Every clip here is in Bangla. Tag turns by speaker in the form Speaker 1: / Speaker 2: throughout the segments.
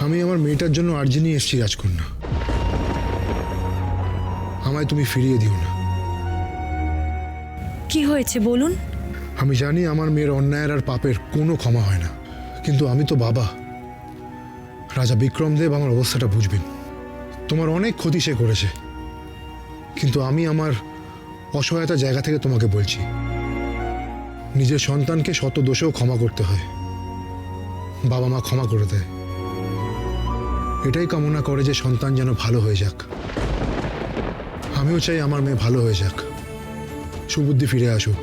Speaker 1: আমি আমার মেয়েটার জন্য আর্জি নিয়ে এসেছি রাজকন্যা। আমায় তুমি ফিরিয়ে দিও না।
Speaker 2: কি হয়েছে বলুন।
Speaker 1: আমি জানি আমার মেয়ের অন্যায়ের আর পাপের কোনো ক্ষমা হয় না, কিন্তু আমি তো বাবা। রাজা বিক্রমদেব আমার অবস্থাটা বুঝবেন। তোমার অনেক ক্ষতি সে করেছে, কিন্তু আমি আমার অসহায়তার জায়গা থেকে তোমাকে বলছি, নিজের সন্তানকে শত দোষেও ক্ষমা করতে হয়। বাবা মা ক্ষমা করে দেয়, এটাই কামনা করে যে সন্তান যেন ভালো হয়ে যাক। আমিও চাই আমার মেয়ে ভালো হয়ে যাক, সুবুদ্ধি ফিরে আসুক,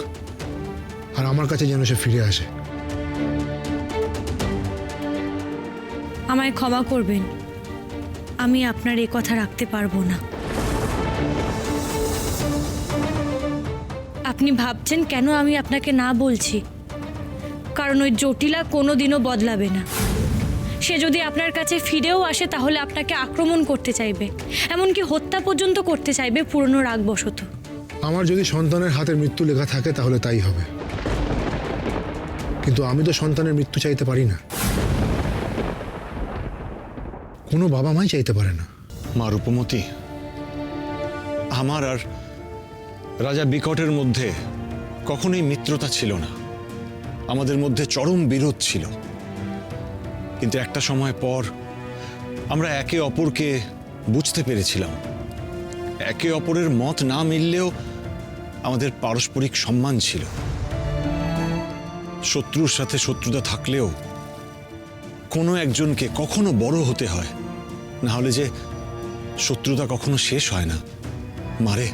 Speaker 1: আর আমার কাছে যেন সে ফিরে আসে।
Speaker 2: আমায় ক্ষমা করবেন, আমি আপনার এ কথা রাখতে পারবো না। আপনি ভাবছেন কেন আমি আপনাকে না বলছি, কারণ ওই জটিলা কোনোদিনও বদলাবে না। সে যদি আপনার কাছে ফিরেও আসে তাহলে আপনাকে আক্রমণ করতে চাইবে, এমনকি হত্যা পর্যন্ত করতে চাইবে পুরনো রাগবশত।
Speaker 1: আমার যদি সন্তানের হাতের মৃত্যু লেখা থাকে তাহলে তাই হবে, কিন্তু আমি তো সন্তানের মৃত্যু চাইতে পারি না। কোনো বাবা মাই চাইতে পারে না।
Speaker 3: মা রূপমতি, আমার আর রাজা বিকটের মধ্যে কখনোই মিত্রতা ছিল না, আমাদের মধ্যে চরম বিরোধ ছিল। কিন্তু একটা সময় পর আমরা একে অপরকে বুঝতে পেরেছিলাম। একে অপরের মত না মিললেও আমাদের পারস্পরিক সম্মান ছিল। শত্রুর সাথে শত্রুতা থাকলেও কোনো একজনকে কখনো বড় হতে হয়, না হলে যে শত্রুতা কখনো শেষ হয় না। মারে,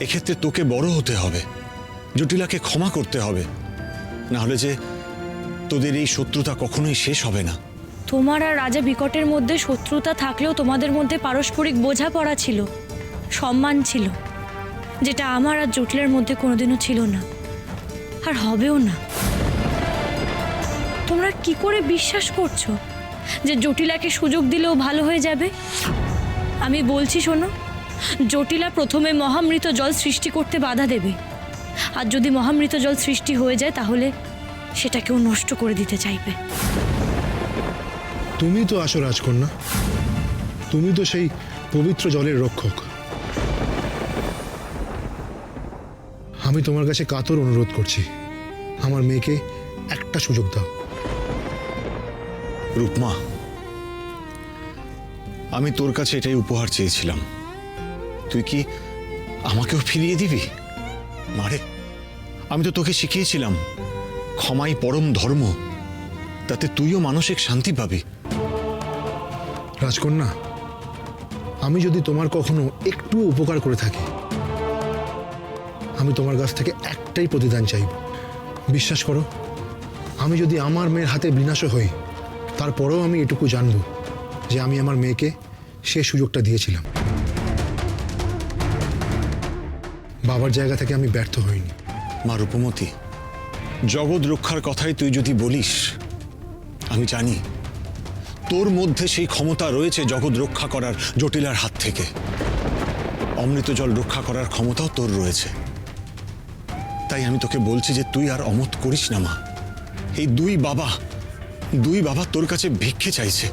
Speaker 3: এক্ষেত্রে তোকে বড় হতে হবে, জটিলাকে ক্ষমা করতে হবে, না হলে যে তোদের এই শত্রুতা কখনোই শেষ হবে না।
Speaker 2: তোমার আর রাজা বিকটের মধ্যে শত্রুতা থাকলেও তোমাদের মধ্যে পারস্পরিক বোঝাপড়া ছিল, সম্মান ছিল, যেটা আমার আর জটিলার মধ্যে কোনোদিনও ছিল না, আর হবেও না। তোমরা কি করে বিশ্বাস করছো যে জটিলাকে সুযোগ দিলেও ভালো হয়ে যাবে? আমি বলছি শোনো, জটিলা প্রথমে মহামৃত জল সৃষ্টি করতে বাধা দেবে, আর যদি মহামৃত জল সৃষ্টি হয়ে যায় তাহলে সেটাকেও নষ্ট করে দিতে চাইবে।
Speaker 1: তুমি তো আসো রাজকন্যা, তুমি তো সেই পবিত্র জলের রক্ষক। আমি তোমার কাছে কাতর অনুরোধ করছি, আমার মেয়েকে একটা সুযোগ দাও।
Speaker 3: রূপমা, আমি তোর কাছে এটাই উপহার চেয়েছিলাম, তুই কি আমাকেও ফিরিয়ে দিবি? মারে, আমি তো তোকে শিখিয়েছিলাম ক্ষমাই পরম ধর্ম, তাতে তুইও মানসিক শান্তি পাবি।
Speaker 1: রাজকন্যা, আমি যদি তোমার কখনো একটু উপকার করে থাকি, আমি তোমার কাছ থেকে একটাই প্রতিদান চাইব। বিশ্বাস করো, আমি যদি আমার মেয়ের হাতে বিনাশ হই, তারপরেও আমি এটুকু জানব যে আমি আমার মেয়েকে সে সুযোগটা দিয়েছিলাম। বাবার জায়গা থেকে আমি ব্যর্থ হইনি।
Speaker 3: মা রূপমতি, জগৎ রক্ষার কথাই তুই যদি বলিস, আমি জানি তোর মধ্যে সেই ক্ষমতা রয়েছে জগৎ রক্ষা করার জটিলার হাত থেকে। অমৃত জল রক্ষা করার ক্ষমতাও তোর রয়েছে। তাই আমি তোকে বলছি যে তুই আর অমত করিস না মা। এই দুই বাবা তোর কাছে ভিক্ষে চাইছে।